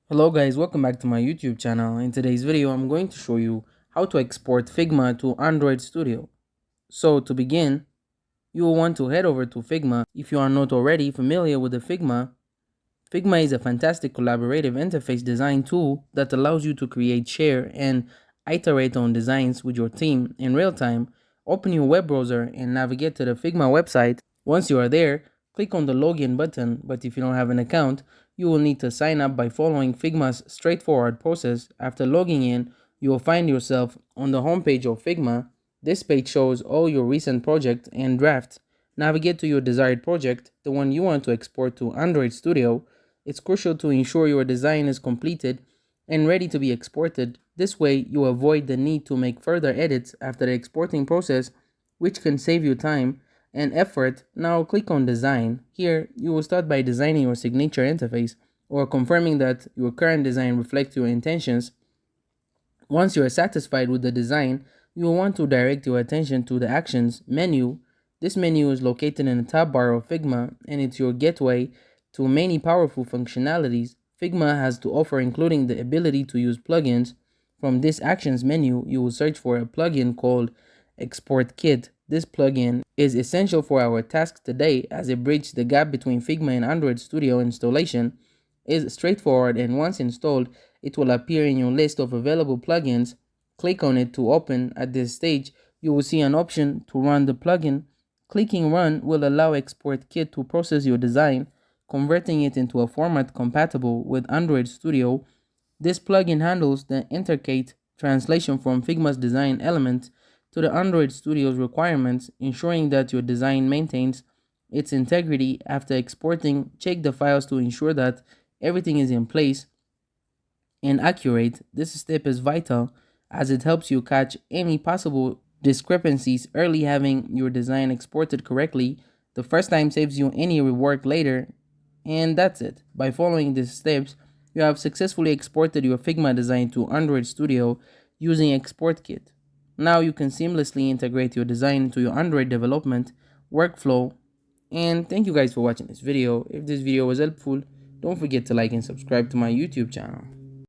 Hello guys, welcome back to my YouTube channel. In today's video, I'm going to show you how to export Figma to Android Studio. So to begin, you will want to head over to Figma. If you are not already familiar with the Figma is a fantastic collaborative interface design tool that allows you to create, share, and iterate on designs with your team in real time. Open your web browser and navigate to the Figma website. Once you are there, click on the login button, but if you don't have an account, you will need to sign up by following Figma's straightforward process. After logging in, you will find yourself on the homepage of Figma. This page shows all your recent projects and drafts. Navigate to your desired project, the one you want to export to Android Studio. It's crucial to ensure your design is completed and ready to be exported. This way, you avoid the need to make further edits after the exporting process, which can save you time and effort. Now click on Design. Here, you will start by designing your signature interface or confirming that your current design reflects your intentions. Once you are satisfied with the design, you will want to direct your attention to the Actions menu. This menu is located in the top bar of Figma, and it's your gateway to many powerful functionalities Figma has to offer, including the ability to use plugins. From this Actions menu, you will search for a plugin called Export Kit. This plugin is essential for our tasks today as it bridges the gap between Figma and Android Studio installation. Is straightforward, and once installed, it will appear in your list of available plugins. Click on it to open. At this stage, you will see an option to run the plugin. Clicking Run will allow Export Kit to process your design, converting it into a format compatible with Android Studio. This plugin handles the intricate translation from Figma's design element to the Android Studio's requirements, ensuring that your design maintains its integrity. After exporting, check the files to ensure that everything is in place and accurate. This step is vital as it helps you catch any possible discrepancies early. Having your design exported correctly the first time saves you any rework later. And that's it. By following these steps, you have successfully exported your Figma design to Android Studio using Export Kit. Now you can seamlessly integrate your design into your Android development workflow. And thank you guys for watching this video. If this video was helpful, don't forget to like and subscribe to my YouTube channel.